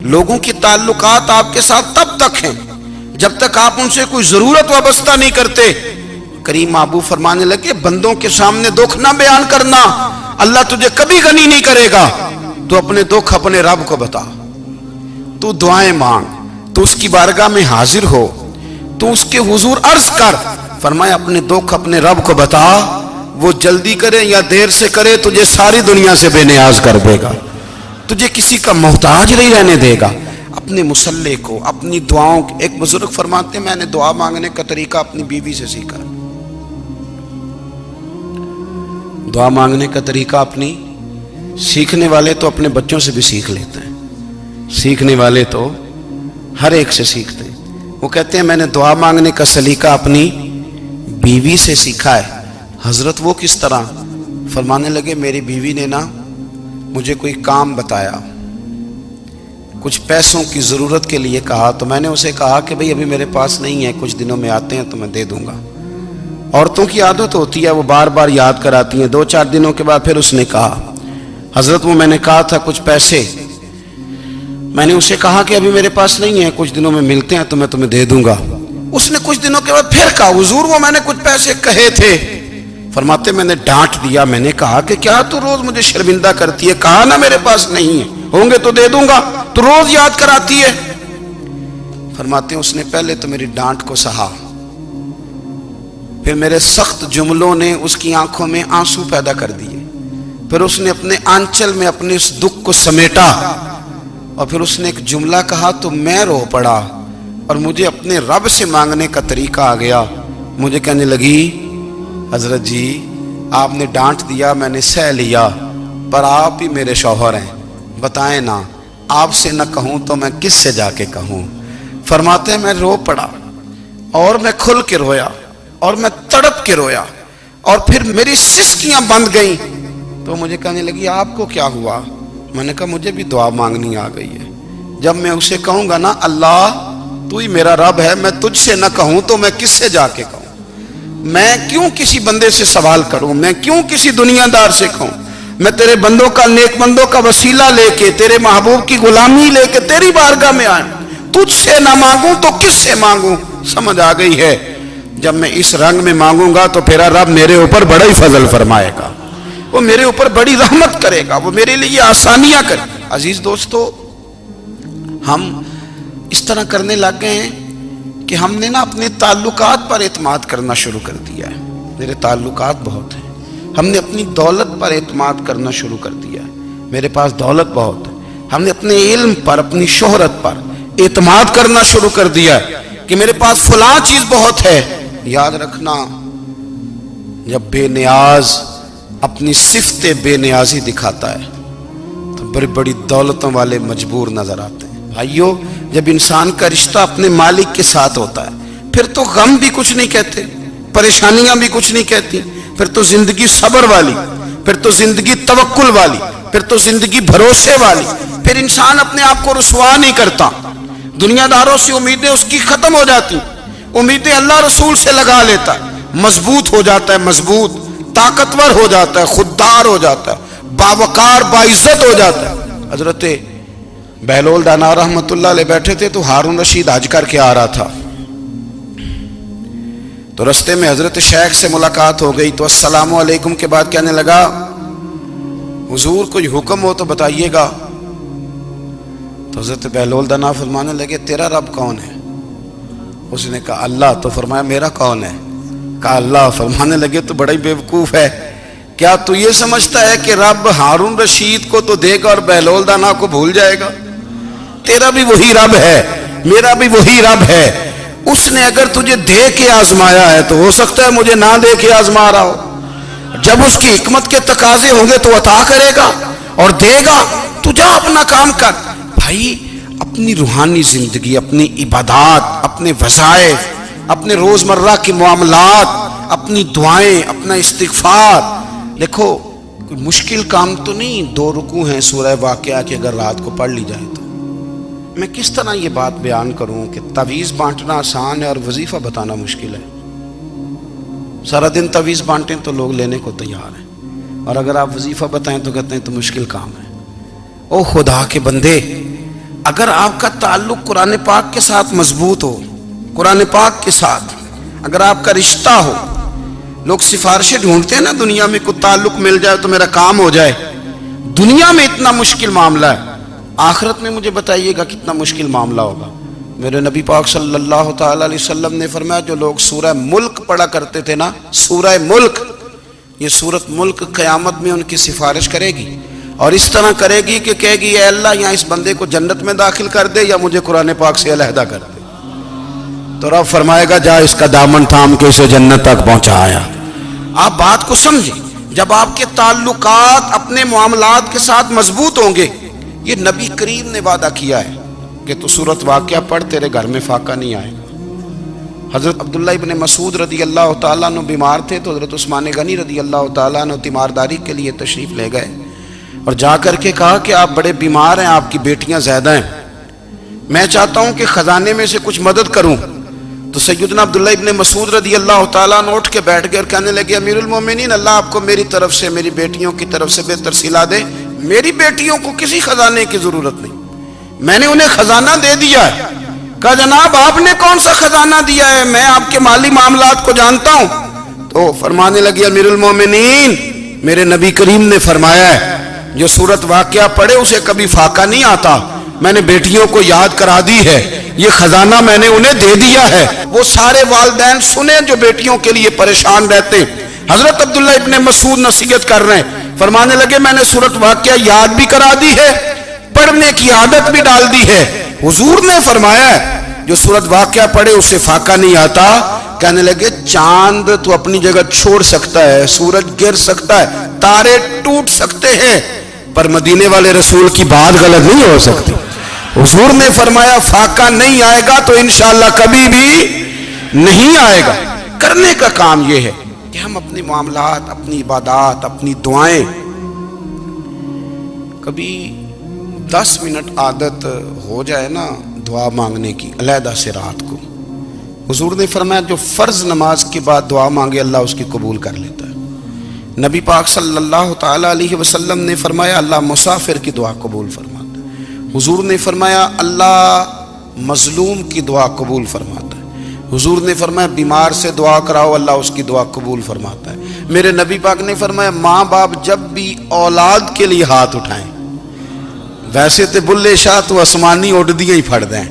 لوگوں کی تعلقات آپ کے ساتھ تب تک ہیں جب تک آپ ان سے کوئی ضرورت وابستہ نہیں کرتے۔ کریم محبوب فرمانے لگے بندوں کے سامنے دکھ نہ بیان کرنا، اللہ تجھے کبھی غنی نہیں کرے گا۔ تو اپنے دکھ اپنے رب کو بتا، تو دعائیں مانگ، تو اس کی بارگاہ میں حاضر ہو، تو اس کے حضور عرض کر۔ فرمایا اپنے دکھ اپنے رب کو بتا، وہ جلدی کرے یا دیر سے کرے تجھے ساری دنیا سے بے نیاز کر دے گا، تجھے کسی کا محتاج نہیں رہنے دے گا۔ اپنے مسلح کو، اپنی دعاؤں، ایک بزرگ فرماتے ہیں میں نے دعا مانگنے کا طریقہ اپنی بیوی سے سیکھا۔ دعا مانگنے کا طریقہ اپنی، سیکھنے والے تو اپنے بچوں سے بھی سیکھ لیتے ہیں، سیکھنے والے تو ہر ایک سے سیکھتے ہیں۔ وہ کہتے ہیں میں نے دعا مانگنے کا سلیقہ اپنی بیوی سے سیکھا ہے۔ حضرت وہ کس طرح؟ فرمانے لگے میری بیوی نے نا مجھے کوئی کام بتایا، کچھ پیسوں کی ضرورت کے لیے کہا، تو میں نے اسے کہا کہ بھئی ابھی میرے پاس نہیں ہے، کچھ دنوں میں آتے ہیں تو میں دے دوں گا۔ عورتوں کی عادت ہوتی ہے وہ بار بار یاد کراتی ہیں، 2-4 دنوں کے بعد پھر اس نے کہا حضرت وہ میں نے کہا تھا کچھ پیسے، میں نے اسے کہا کہ ابھی میرے پاس نہیں ہے، کچھ دنوں میں ملتے ہیں تو میں تمہیں دے دوں گا۔ اس نے کچھ دنوں کے بعد پھر کہا حضور وہ میں نے کچھ پیسے کہے تھے۔ فرماتے میں نے ڈانٹ دیا، میں نے کہا کہ کیا تو روز مجھے شرمندہ کرتی ہے، کہا نا میرے پاس نہیں ہے، ہوں گے تو دے دوں گا، تو روز یاد کراتی ہے۔ فرماتے ہیں اس نے پہلے تو میری ڈانٹ کو سہا، پھر میرے سخت جملوں نے اس کی آنکھوں میں آنسو پیدا کر دیے، پھر اس نے اپنے آنچل میں اپنے اس دکھ کو سمیٹا، اور پھر اس نے ایک جملہ کہا تو میں رو پڑا، اور مجھے اپنے رب سے مانگنے کا طریقہ آ گیا۔ مجھے کہنے لگی حضرت جی آپ نے ڈانٹ دیا، میں نے سہ لیا، پر آپ ہی میرے شوہر ہیں، بتائیں نا آپ سے نہ کہوں تو میں کس سے جا کے کہوں۔ فرماتے ہیں میں رو پڑا، اور میں کھل کے رویا، اور میں تڑپ کے رویا، اور پھر میری سسکیاں بند گئیں۔ تو مجھے کہنے لگی آپ کو کیا ہوا؟ میں نے کہا مجھے بھی دعا مانگنی آ گئی ہے، جب میں اسے کہوں گا نا اللہ تو ہی میرا رب ہے، میں تجھ سے نہ کہوں تو میں کس سے جا کے کہوں؟ میں کیوں کسی بندے سے سوال کروں؟ میں کیوں کسی دنیا دار سے کہوں؟ میں تیرے بندوں کا، نیک بندوں کا وسیلہ لے کے، تیرے محبوب کی غلامی لے کے تیری بارگاہ میں آئیں، تجھ سے نہ مانگوں تو کس سے مانگوں؟ سمجھ آ گئی ہے؟ جب میں اس رنگ میں مانگوں گا تو پھر رب میرے اوپر بڑا ہی فضل فرمائے گا، وہ میرے اوپر بڑی رحمت کرے گا، وہ میرے لیے آسانیاں کرے گا۔ عزیز دوستو، ہم اس طرح کرنے لگ گئے ہیں کہ ہم نے نا اپنے تعلقات پر اعتماد کرنا شروع کر دیا ہے۔ میرے تعلقات بہت ہیں، ہم نے اپنی دولت پر اعتماد کرنا شروع کر دیا ہے، میرے پاس دولت بہت ہے، ہم نے اپنے علم پر، اپنی شہرت پر اعتماد کرنا شروع کر دیا ہے کہ میرے پاس فلاں چیز بہت ہے۔ یاد رکھنا جب بے نیاز اپنی صفت بے نیازی دکھاتا ہے تو بڑی بڑی دولتوں والے مجبور نظر آتے ہیں۔ بھائیو جب انسان کا رشتہ اپنے مالک کے ساتھ ہوتا ہے پھر تو غم بھی کچھ نہیں کہتے، پریشانیاں بھی کچھ نہیں کہتی، پھر تو زندگی صبر والی، پھر تو زندگی توکل والی، پھر تو زندگی بھروسے والی، پھر انسان اپنے آپ کو رسوا نہیں کرتا، دنیا داروں سے امیدیں اس کی ختم ہو جاتی، امیدیں اللہ رسول سے لگا لیتا ہے، مضبوط ہو جاتا ہے، مضبوط، طاقتور ہو جاتا ہے، خوددار ہو جاتا ہے، باوقار باعزت ہو جاتا ہے۔ حضرت بہلول دانا رحمت اللہ علیہ بیٹھے تھے تو ہارون رشید حج کر کے آ رہا تھا، تو رستے میں حضرت شیخ سے ملاقات ہو گئی، تو السلام علیکم کے بعد کہنے لگا حضور کوئی حکم ہو تو بتائیے گا۔ تو حضرت بہلول دانا فرمانے لگے تیرا رب کون ہے؟ اس نے کہا اللہ۔ تو فرمایا میرا کون ہے؟ کہا اللہ۔ فرمانے لگے تو بڑا ہی بیوقوف ہے، کیا تو یہ سمجھتا ہے کہ رب ہارون رشید کو تو دے گا اور بہلول دانا کو بھول جائے گا؟ تیرا بھی وہی رب ہے، میرا بھی وہی رب ہے، اس نے اگر تجھے دے کے آزمایا ہے تو ہو سکتا ہے مجھے نہ دے کے آزما رہا ہو، جب اس کی حکمت کے تقاضے ہوں گے تو عطا کرے گا اور دے گا، تو جا اپنا کام کر۔ بھائی اپنی روحانی زندگی، اپنی عبادات، اپنے وظائف، اپنے روزمرہ کے معاملات، اپنی دعائیں، اپنا استغفار، دیکھو کوئی مشکل کام تو نہیں، 2 رکوع ہیں سورہ واقعہ کی اگر رات کو پڑھ لی جائے تو۔ میں کس طرح یہ بات بیان کروں کہ تعویذ بانٹنا آسان ہے اور وظیفہ بتانا مشکل ہے؟ سارا دن تعویذ بانٹیں تو لوگ لینے کو تیار ہیں، اور اگر آپ وظیفہ بتائیں تو کہتے ہیں تو مشکل کام ہے۔ او خدا کے بندے، اگر آپ کا تعلق قرآن پاک کے ساتھ مضبوط ہو، قرآن پاک کے ساتھ اگر آپ کا رشتہ ہو، لوگ سفارشیں ڈھونڈتے ہیں نا دنیا میں، کوئی تعلق مل جائے تو میرا کام ہو جائے. دنیا میں اتنا مشکل معاملہ ہے، آخرت میں مجھے بتائیے گا کتنا مشکل معاملہ ہوگا. میرے نبی پاک صلی اللہ تعالی علیہ وسلم نے فرمایا جو لوگ سورہ ملک پڑھا کرتے تھے نا، سورہ ملک، یہ سورت ملک قیامت میں ان کی سفارش کرے گی، اور اس طرح کرے گی کہ کہے گی اے اللہ یہاں اس بندے کو جنت میں داخل کر دے یا مجھے قرآن پاک سے علیحدہ کر دے. تو رب فرمائے گا جا اس کا دامن تھام کے اسے جنت تک پہنچایا. آپ بات کو سمجھیں، جب آپ کے تعلقات اپنے معاملات کے ساتھ مضبوط ہوں گے، یہ نبی کریم نے وعدہ کیا ہے کہ تو سورت واقعہ پڑھ تیرے گھر میں فاقہ نہیں آئے گا. حضرت عبداللہ ابن مسعود رضی اللہ تعالیٰ عنہ بیمار تھے تو حضرت عثمان غنی رضی اللہ تعالیٰ عنہ تیمارداری کے لیے تشریف لے گئے اور جا کر کے کہا کہ آپ بڑے بیمار ہیں، آپ کی بیٹیاں زیادہ ہیں، میں چاہتا ہوں کہ خزانے میں سے کچھ مدد کروں. تو سیدنا عبداللہ ابن مسعود رضی اللہ تعالیٰ عنہ اٹھ کے بیٹھ گئے اور کہنے لگے امیر المومنین، اللہ آپ کو میری طرف سے، میری بیٹیوں کی طرف سے بہتر صلہ دے. میری بیٹیوں کو کسی خزانے کی ضرورت نہیں، میں نے انہیں خزانہ دے دیا ہے. کہا جناب آپ نے کون سا خزانہ دیا ہے، میں آپ کے مالی معاملات کو جانتا ہوں. تو فرمانے لگی امیر المومنین، میرے نبی کریم نے فرمایا ہے جو سورت واقعہ پڑھے اسے کبھی فاقہ نہیں آتا. میں نے بیٹیوں کو یاد کرا دی ہے، یہ خزانہ میں نے انہیں دے دیا ہے. وہ سارے والدین سنیں جو بیٹیوں کے لیے پریشان رہتے. حضرت عبداللہ ابن مسعود نصیحت کر رہے ہیں، فرمانے لگے میں نے سورت واقعہ یاد بھی کرا دی ہے، پڑھنے کی عادت بھی ڈال دی ہے. حضور نے فرمایا ہے جو سورت واقعہ پڑھے اسے فاقہ نہیں آتا. کہنے لگے چاند تو اپنی جگہ چھوڑ سکتا ہے، سورج گر سکتا ہے، تارے ٹوٹ سکتے ہیں، پر مدینے والے رسول کی بات غلط نہیں ہو سکتی. حضور نے فرمایا فاقہ نہیں آئے گا تو انشاءاللہ کبھی بھی نہیں آئے گا. کرنے کا کام یہ ہے کہ ہم اپنے معاملات، اپنی عبادات، اپنی دعائیں کبھی 10 منٹ عادت ہو جائے نا دعا مانگنے کی علیحدہ سے رات کو. حضور نے فرمایا جو فرض نماز کے بعد دعا مانگے اللہ اس کی قبول کر لیتا ہے. نبی پاک صلی اللہ تعالی علیہ وسلم نے فرمایا اللہ مسافر کی دعا قبول فرماتا ہے. حضور نے فرمایا اللہ مظلوم کی دعا قبول فرماتا ہے. حضور نے فرمایا بیمار سے دعا کراؤ اللہ اس کی دعا قبول فرماتا ہے. میرے نبی پاک نے فرمایا ماں باپ جب بھی اولاد کے لیے ہاتھ اٹھائیں، ویسے تے بلے شاہ تو آسمانی اڈدیاں ہی پھڑ دیں،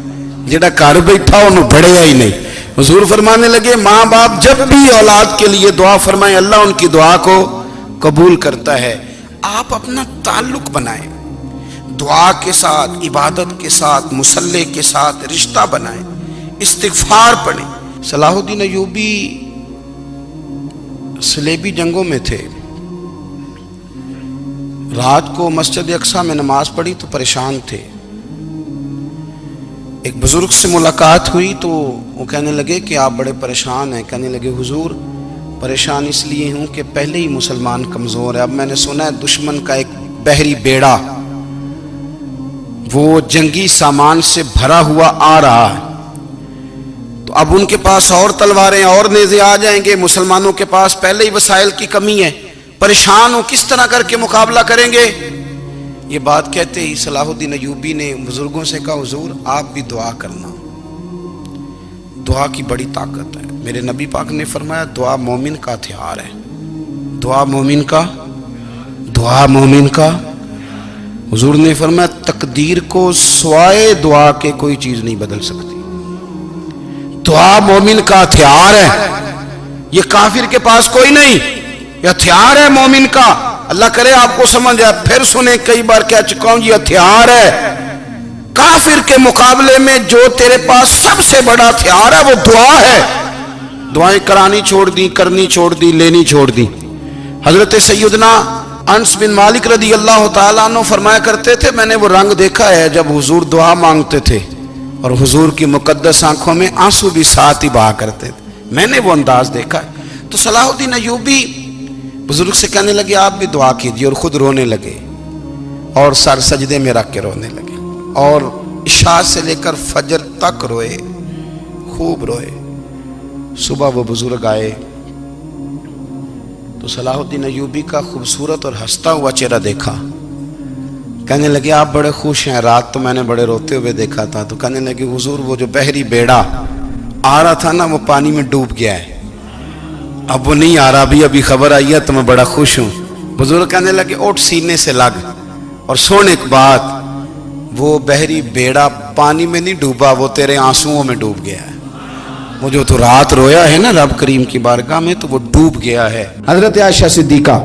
جڑا گھر بیٹھا انہوں بڑھیا ہی نہیں. حضور فرمانے لگے ماں باپ جب بھی اولاد کے لیے دعا فرمائیں اللہ ان کی دعا کو قبول کرتا ہے. آپ اپنا تعلق بنائیں، دعا کے ساتھ، عبادت کے ساتھ، مصلی کے ساتھ رشتہ بنائیں، استغفار پڑھیں. صلاح الدین ایوبی صلیبی جنگوں میں تھے، رات کو مسجد اقصی میں نماز پڑھی تو پریشان تھے. ایک بزرگ سے ملاقات ہوئی تو وہ کہنے لگے کہ آپ بڑے پریشان ہیں. کہنے لگے حضور پریشان اس لیے ہوں کہ پہلے ہی مسلمان کمزور ہے، اب میں نے سنا ہے دشمن کا ایک بحری بیڑا وہ جنگی سامان سے بھرا ہوا آ رہا ہے، تو اب ان کے پاس اور تلواریں اور نیزے آ جائیں گے، مسلمانوں کے پاس پہلے ہی وسائل کی کمی ہے، پریشان ہو کس طرح کر کے مقابلہ کریں گے. یہ بات کہتے ہی صلاح الدین ایوبی نے بزرگوں سے کہا حضور آپ بھی دعا کرنا، دعا کی بڑی طاقت ہے. میرے نبی پاک نے فرمایا دعا مومن کا ہتھیار ہے، دعا مومن کا، دعا مومن کا. حضور نے فرمایا تقدیر کو سوائے دعا کے کوئی چیز نہیں بدل سکتی. دعا مومن کا ہتھیار ہے، یہ کافر کے پاس کوئی نہیں، یہ ہتھیار ہے مومن کا. اللہ کرے آپ کو سمجھ آئے. پھر سنیں کئی بار کہہ چکا ہوں یہ ہتھیار ہے. کافر کے مقابلے میں جو تیرے پاس سب سے بڑا ہتھیار ہے وہ دعا ہے. دعائیں کرانی چھوڑ دی، کرنی چھوڑ دی، لینی چھوڑ دی. حضرت سیدنا انس بن مالک رضی اللہ تعالیٰ عنہ فرمایا کرتے تھے میں نے وہ رنگ دیکھا ہے جب حضور دعا مانگتے تھے اور حضور کی مقدس آنکھوں میں آنسو بھی ساتھ ہی بہا کرتے تھے، میں نے وہ انداز دیکھا ہے. تو صلاح الدین ایوبی بزرگ سے کہنے لگے آپ بھی دعا کیجیے، اور خود رونے لگے اور سر سجدے میں رکھ کے رونے لگے اور عشاء سے لے کر فجر تک روئے، خوب روئے. صبح وہ بزرگ آئے تو صلاح الدین ایوبی کا خوبصورت اور ہنستا ہوا چہرہ دیکھا کہنے لگے آپ بڑے خوش ہیں، رات تو میں نے بڑے روتے ہوئے دیکھا تھا. تو کہنے لگے حضور وہ جو بحری بیڑا آ رہا تھا نا وہ پانی میں ڈوب گیا ہے، اب وہ نہیں آ رہا، ابھی خبر آئی ہے تو میں بڑا خوش ہوں. بزرگ کہنے لگے اٹھ سینے سے لگ اور سن ایک بات، وہ بحری بیڑا پانی میں نہیں ڈوبا، وہ تیرے آنسوؤں میں ڈوب گیا ہے. وہ جو تو رات رویا ہے نا رب کریم کی بارگاہ میں تو وہ ڈوب گیا ہے. حضرت عائشہ صدیقہ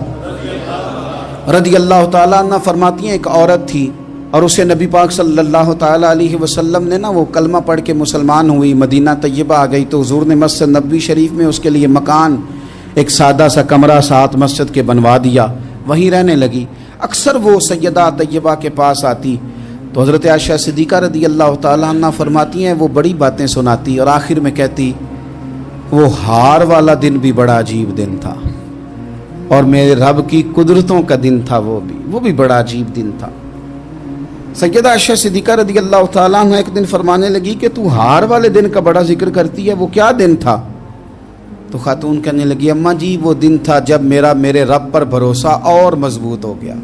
رضی اللہ تعالیٰ عنہ فرماتی ہیں ایک عورت تھی اور اسے نبی پاک صلی اللہ تعالیٰ علیہ وسلم نے نا وہ کلمہ پڑھ کے مسلمان ہوئی، مدینہ طیبہ آ گئی تو حضور نے مسجد نبوی شریف میں اس کے لیے مکان، ایک سادہ سا کمرہ ساتھ مسجد کے بنوا دیا، وہیں رہنے لگی. اکثر وہ سیدہ طیبہ کے پاس آتی تو حضرت عائشہ صدیقہ رضی اللہ تعالیٰ عنہ فرماتی ہیں وہ بڑی باتیں سناتی اور آخر میں کہتی وہ ہار والا دن بھی بڑا عجیب دن تھا اور میرے رب کی قدرتوں کا دن تھا، وہ بھی بڑا عجیب دن تھا. سیدہ عائشہ صدیقہ رضی اللہ تعالیٰ عنہ ایک دن فرمانے لگی کہ تو ہار والے دن کا بڑا ذکر کرتی ہے، وہ کیا دن تھا؟ تو خاتون کہنے لگی اماں جی وہ دن تھا جب میرے رب پر بھروسہ اور مضبوط ہو گیا،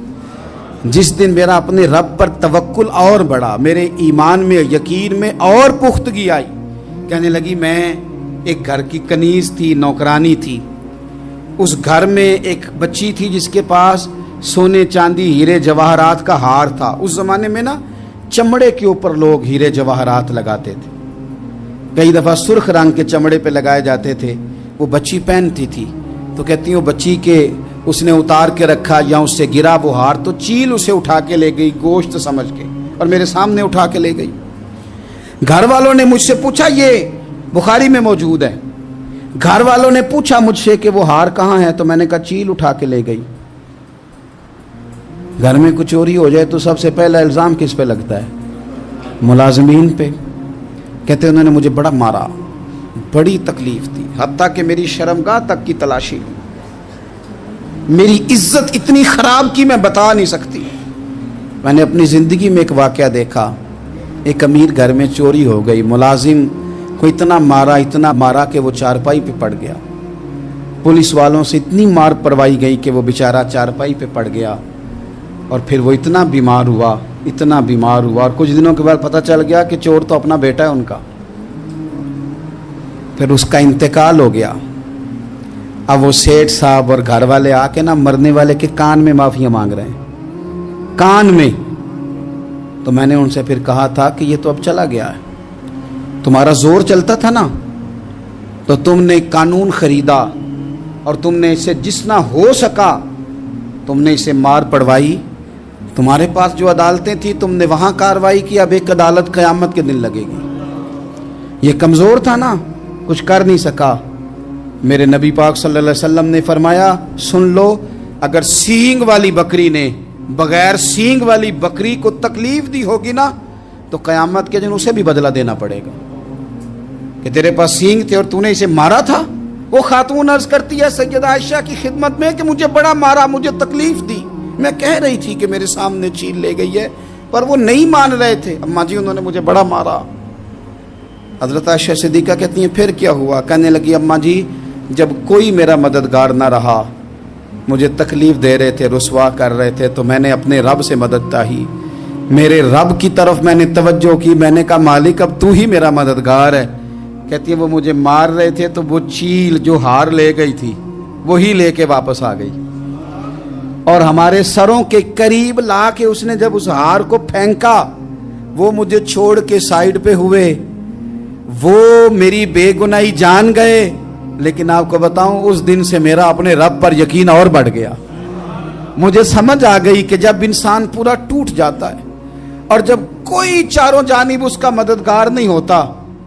جس دن میرا اپنے رب پر توکل اور بڑھا، میرے ایمان میں یقین میں اور پختگی آئی. کہنے لگی میں ایک گھر کی کنیز تھی، نوکرانی تھی، اس گھر میں ایک بچی تھی جس کے پاس سونے چاندی ہیرے جواہرات کا ہار تھا. اس زمانے میں نا چمڑے کے اوپر لوگ ہیرے جواہرات لگاتے تھے، کئی دفعہ سرخ رنگ کے چمڑے پہ لگائے جاتے تھے. وہ بچی پہنتی تھی تو کہتی ہوں بچی کے اس نے اتار کے رکھا یا اس سے گرا وہ ہار تو چیل اسے اٹھا کے لے گئی گوشت سمجھ کے اور میرے سامنے اٹھا کے لے گئی. گھر والوں نے مجھ سے پوچھا، یہ بخاری میں موجود ہے، گھر والوں نے پوچھا مجھ سے کہ وہ ہار کہاں ہے تو میں نے کہا چیل اٹھا کے لے گئی. گھر میں کچھ چوری ہو جائے تو سب سے پہلا الزام کس پہ لگتا ہے؟ ملازمین پہ. کہتے انہوں نے مجھے بڑا مارا، بڑی تکلیف تھی، حتیٰ کہ میری شرمگاہ تک کی تلاشی، میری عزت اتنی خراب کی میں بتا نہیں سکتی. میں نے اپنی زندگی میں ایک واقعہ دیکھا، ایک امیر گھر میں چوری ہو گئی، ملازم کو اتنا مارا کہ وہ چارپائی پہ پڑ گیا. پولیس والوں سے اتنی مار پروائی گئی کہ وہ بیچارہ چارپائی پہ پڑ گیا اور پھر وہ اتنا بیمار ہوا اور کچھ دنوں کے بعد پتہ چل گیا کہ چور تو اپنا بیٹا ہے ان کا. پھر اس کا انتقال ہو گیا. اب وہ سیٹھ صاحب اور گھر والے آ کے نا مرنے والے کے کان میں معافیاں مانگ رہے ہیں، کان میں. تو میں نے ان سے پھر کہا تھا کہ یہ تو اب چلا گیا ہے، تمہارا زور چلتا تھا نا تو تم نے قانون خریدا اور تم نے اسے جتنا ہو سکا تم نے اسے مار پڑوائی. تمہارے پاس جو عدالتیں تھیں تم نے وہاں کارروائی کی، اب ایک عدالت قیامت کے دن لگے گی. یہ کمزور تھا نا، کچھ کر نہیں سکا. میرے نبی پاک صلی اللہ علیہ وسلم نے فرمایا سن لو، اگر سینگ والی بکری نے بغیر سینگ والی بکری کو تکلیف دی ہوگی نا تو قیامت کے دن اسے بھی بدلہ دینا پڑے گا کہ تیرے پاس سینگ تھے اور تو نے اسے مارا تھا. وہ خاتون عرض کرتی ہے سیدہ عائشہ کی خدمت میں کہ مجھے بڑا مارا، مجھے تکلیف دی، میں کہہ رہی تھی کہ میرے سامنے چیل لے گئی ہے پر وہ نہیں مان رہے تھے. اماں جی انہوں نے مجھے بڑا مارا. حضرت عائشہ صدیقہ کہتی ہیں پھر کیا ہوا؟ کہنے لگی اماں جی جب کوئی میرا مددگار نہ رہا، مجھے تکلیف دے رہے تھے، رسوا کر رہے تھے، تو میں نے اپنے رب سے مدد چاہی، میرے رب کی طرف میں نے توجہ کی، میں نے کہا مالک اب تو ہی میرا مددگار ہے. کہتی ہے وہ مجھے مار رہے تھے تو وہ چیل جو ہار لے گئی تھی وہی لے کے واپس آ گئی اور ہمارے سروں کے قریب لا کے اس نے جب اس ہار کو پھینکا وہ مجھے چھوڑ کے سائیڈ پہ ہوئے. وہ میری بے گناہی جان گئے، لیکن آپ کو بتاؤں اس دن سے میرا اپنے رب پر یقین اور بڑھ گیا. مجھے سمجھ آ گئی کہ جب انسان پورا ٹوٹ جاتا ہے اور جب کوئی چاروں جانب اس کا مددگار نہیں ہوتا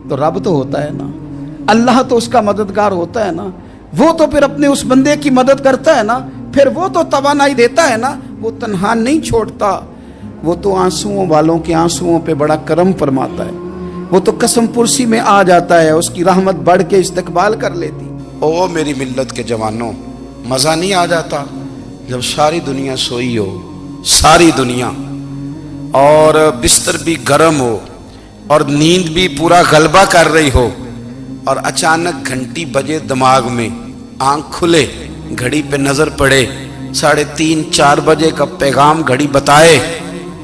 تو رب تو ہوتا ہے نا، اللہ تو اس کا مددگار ہوتا ہے نا، وہ تو پھر اپنے اس بندے کی مدد کرتا ہے نا، پھر وہ تو توانائی دیتا ہے نا، وہ تنہا نہیں چھوڑتا، وہ تو آنسوؤں والوں کے آنسوؤں پہ بڑا کرم فرماتا ہے، وہ تو قسم پرسی میں آ جاتا ہے، اس کی رحمت بڑھ کے استقبال کر لیتی. او میری ملت کے جوانوں، مزہ نہیں آ جاتا جب ساری دنیا سوئی ہو، ساری دنیا، اور بستر بھی گرم ہو اور نیند بھی پورا غلبہ کر رہی ہو اور اچانک گھنٹی بجے دماغ میں، آنکھ کھلے، گھڑی پہ نظر پڑے، 3:30 4 بجے کا پیغام گھڑی بتائے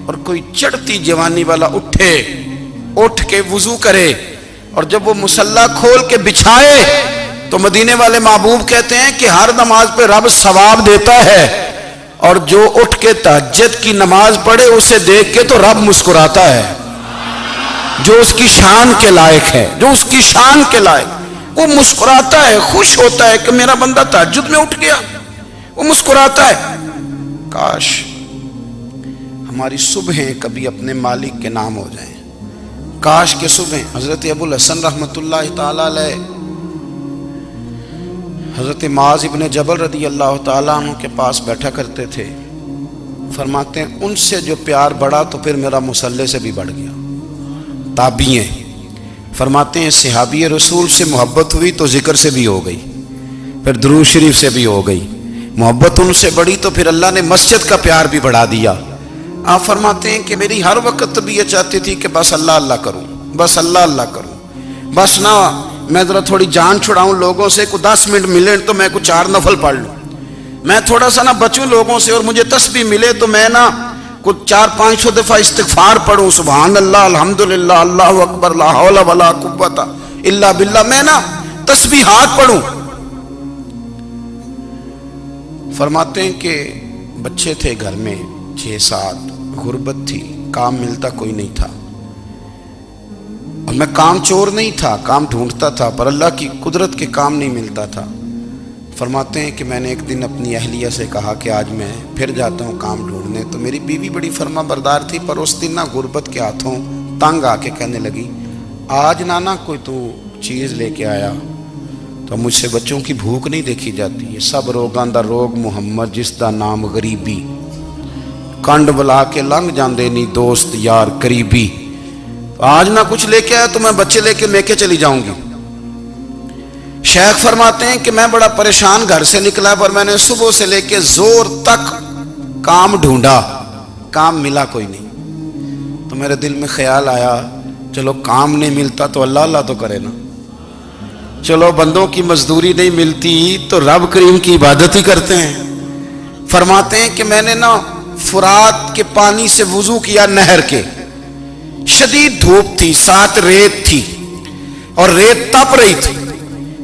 اور کوئی چڑھتی جوانی والا اٹھ کے وضو کرے اور جب وہ مصلی کھول کے بچھائے تو مدینے والے محبوب کہتے ہیں کہ ہر نماز پہ رب ثواب دیتا ہے، اور جو اٹھ کے تہجد کی نماز پڑھے اسے دیکھ کے تو رب مسکراتا ہے، جو اس کی شان کے لائق ہے، جو اس کی شان کے لائق، وہ مسکراتا ہے، خوش ہوتا ہے کہ میرا بندہ تہجد میں اٹھ گیا، وہ مسکراتا ہے۔ کاش ہماری صبحیں کبھی اپنے مالک کے نام ہو جائیں، کاش کے صبح حضرت ابو الحسن رحمت اللہ تعالی علیہ حضرت معاذ ابن جبل رضی اللہ تعالیٰ عنہ کے پاس بیٹھا کرتے تھے، فرماتے ہیں ان سے جو پیار بڑھا تو پھر میرا مصلی سے بھی بڑھ گیا۔ تابعی ہیں، فرماتے ہیں صحابی رسول سے محبت ہوئی تو ذکر سے بھی ہو گئی، پھر درود شریف سے بھی ہو گئی، محبت ان سے بڑھی تو پھر اللہ نے مسجد کا پیار بھی بڑھا دیا۔ آپ فرماتے ہیں کہ میری ہر وقت طبیعت چاہتی تھی کہ بس اللہ اللہ کروں، بس اللہ اللہ کروں، بس نہ میں ذرا تھوڑی جان چھڑاؤں لوگوں سے، کوئی 10 منٹ ملے تو میں کچھ 4 نفل پڑھ لوں، میں تھوڑا سا نہ بچوں لوگوں سے، اور مجھے تسبیح ملے تو میں نہ کچھ 400-500 دفعہ استغفار پڑھوں، سبحان اللہ، الحمدللہ، اللہ اکبر، لا حول ولا قوت الا باللہ، میں نہ تسبیحات پڑھوں۔ فرماتے ہیں کہ بچے تھے گھر میں 6-7، غربت تھی، کام ملتا کوئی نہیں تھا، اور میں کام چور نہیں تھا، کام ڈھونڈتا تھا، پر اللہ کی قدرت کے کام نہیں ملتا تھا۔ فرماتے ہیں کہ میں نے ایک دن اپنی اہلیہ سے کہا کہ آج میں پھر جاتا ہوں کام ڈھونڈنے، تو میری بیوی بڑی فرما بردار تھی، پر اس دن نہ غربت کے ہاتھوں تنگ آ کے کہنے لگی آج نانا کوئی تو چیز لے کے آیا، تو مجھ سے بچوں کی بھوک نہیں دیکھی جاتی ہے، سب روگاں دا روگ محمد جس دا نام غریبی، کنڈ بلا کے لنگ جاندے نہیں دوست یار قریبی، آج نہ کچھ لے کے آیا تو میں بچے لے کے میکے چلی جاؤں گی۔ شیخ فرماتے ہیں کہ میں بڑا پریشان گھر سے نکلا، پر میں نے صبح سے لے کے زور تک کام ڈھونڈا، کام ملا کوئی نہیں، تو میرے دل میں خیال آیا چلو کام نہیں ملتا تو اللہ اللہ تو کرے نا، چلو بندوں کی مزدوری نہیں ملتی تو رب کریم کی عبادت ہی کرتے ہیں۔ فرماتے ہیں کہ میں نے نا فرات کے پانی سے وضو کیا، نہر کے، شدید دھوپ تھی، ساتھ ریت تھی اور ریت تپ رہی تھی،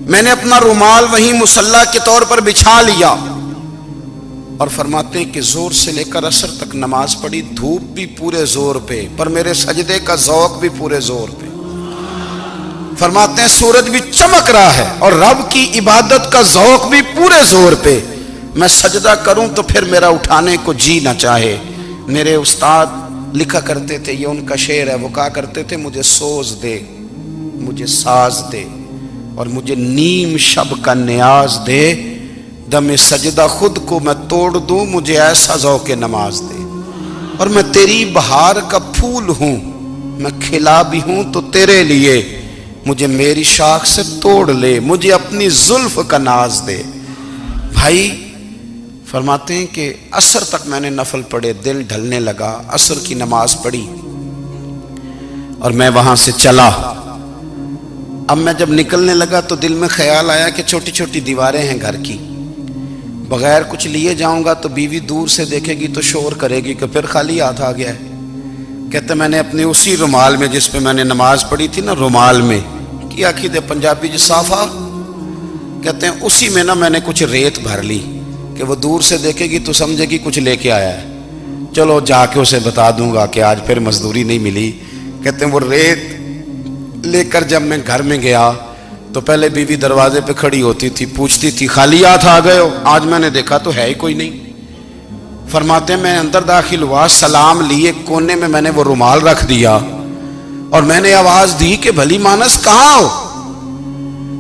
میں نے اپنا رومال وہیں مصلی کے طور پر بچھا لیا، اور فرماتے ہیں کہ زور سے لے کر عصر تک نماز پڑھی، دھوپ بھی پورے زور پہ، پر میرے سجدے کا ذوق بھی پورے زور پہ۔ فرماتے ہیں سورج بھی چمک رہا ہے اور رب کی عبادت کا ذوق بھی پورے زور پہ، میں سجدہ کروں تو پھر میرا اٹھانے کو جی نہ چاہے۔ میرے استاد لکھا کرتے تھے، یہ ان کا شعر ہے، وہ کہا کرتے تھے مجھے سوز دے، مجھے ساز دے، اور مجھے نیم شب کا نیاز دے، دم سجدہ خود کو میں توڑ دوں، مجھے ایسا ذوق نماز دے، اور میں تیری بہار کا پھول ہوں، میں کھلا بھی ہوں تو تیرے لیے، مجھے میری شاخ سے توڑ لے، مجھے اپنی زلف کا ناز دے۔ بھائی فرماتے ہیں کہ عصر تک میں نے نفل پڑھے، دل ڈھلنے لگا، عصر کی نماز پڑھی اور میں وہاں سے چلا۔ اب میں جب نکلنے لگا تو دل میں خیال آیا کہ چھوٹی چھوٹی دیواریں ہیں گھر کی، بغیر کچھ لیے جاؤں گا تو بیوی دور سے دیکھے گی تو شور کرے گی کہ پھر خالی ہاتھ آ گیا ہے۔ کہتے میں نے اپنے اسی رومال میں جس پہ میں نے نماز پڑھی تھی نا، رومال میں کیا عقیدے پنجابی جو صافہ کہتے ہیں، اسی میں نا میں نے کچھ ریت بھر لی کہ وہ دور سے دیکھے گی تو سمجھے گی کچھ لے کے آیا ہے، چلو جا کے اسے بتا دوں گا کہ آج پھر مزدوری نہیں ملی۔ کہتے ہیں وہ ریت لے کر جب میں گھر میں گیا تو پہلے بیوی دروازے پہ کھڑی ہوتی تھی، پوچھتی تھی خالی ہاتھ آ گئے ہو؟ آج میں نے دیکھا تو ہے ہی کوئی نہیں۔ فرماتے ہیں میں اندر داخل ہوا، سلام لیے، کونے میں میں نے وہ رومال رکھ دیا اور میں نے آواز دی کہ بھلی مانس کہاں ہو؟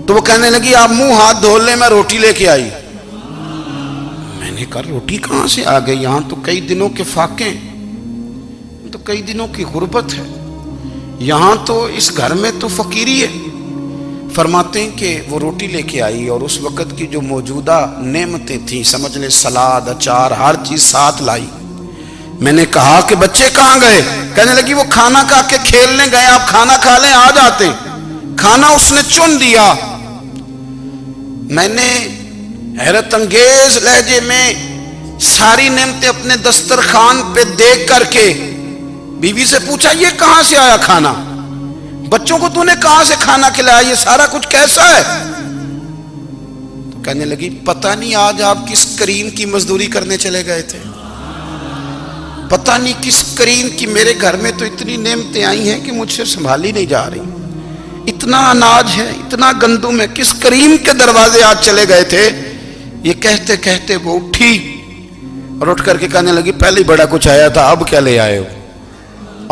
تو وہ کہنے لگی آپ منہ ہاتھ دھو لیں، میں روٹی لے کے آئی۔ میں نے کہا روٹی کہاں سے آ گئی؟ یہاں تو کئی دنوں کے فاقے، تو کئی دنوں کی غربت ہے، یہاں تو اس گھر میں تو فقیری ہے۔ فرماتے ہیں کہ وہ روٹی لے کے آئی اور اس وقت کی جو موجودہ نعمتیں تھیں، سمجھ لیں سلاد، اچار، ہر چیز ساتھ لائی۔ میں نے کہا کہ بچے کہاں گئے؟ کہنے لگی وہ کھانا کھا کے کھیلنے گئے، آپ کھانا کھا لیں آ جاتے۔ کھانا اس نے چن دیا۔ میں نے حیرت انگیز لہجے میں ساری نعمتیں اپنے دسترخوان پہ دیکھ کر کے بیوی سے پوچھا یہ کہاں سے آیا کھانا، بچوں کو تو نے کہاں سے کھانا کھلایا، یہ سارا کچھ کیسا ہے؟ تو کہنے لگی پتہ نہیں آج آپ کس کریم کی مزدوری کرنے چلے گئے تھے، پتہ نہیں کس کریم کی، میرے گھر میں تو اتنی نعمتیں آئی ہیں کہ مجھ سے سنبھالی نہیں جا رہی، اتنا اناج ہے، اتنا گندم ہے، کس کریم کے دروازے آج چلے گئے تھے؟ یہ کہتے کہتے وہ اٹھی اور اٹھ کر کے کہنے لگی پہلے ہی بڑا کچھ آیا تھا، اب کیا لے آئے ہو؟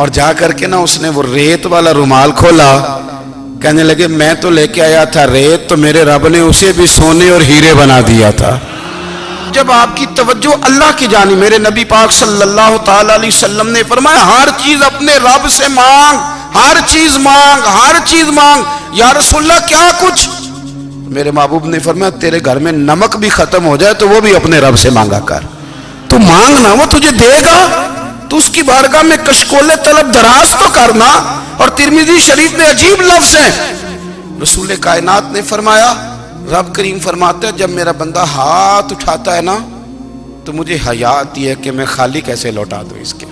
اور جا کر کے نا اس نے وہ ریت والا رومال کھولا، کہنے لگے میں تو لے کے آیا تھا ریت، تو میرے رب نے اسے بھی سونے اور ہیرے بنا دیا تھا۔ جب آپ کی توجہ اللہ کی جانب، میرے نبی پاک صلی اللہ تعالی علیہ وسلم نے فرمایا ہر چیز اپنے رب سے مانگ، ہر چیز مانگ، ہر چیز مانگ۔ یا رسول اللہ کیا کچھ؟ میرے محبوب نے فرمایا تیرے گھر میں نمک بھی ختم ہو جائے تو وہ بھی اپنے رب سے مانگا کر، تو مانگنا وہ تجھے دے گا، تو اس کی بارگاہ میں کشکول طلب دراز تو کرنا۔ اور ترمذی شریف میں عجیب لفظ ہے، رسول کائنات نے فرمایا، رب کریم فرماتا ہے جب میرا بندہ ہاتھ اٹھاتا ہے نا تو مجھے حیا آتی ہے کہ میں خالی کیسے لوٹا دوں اس کے۔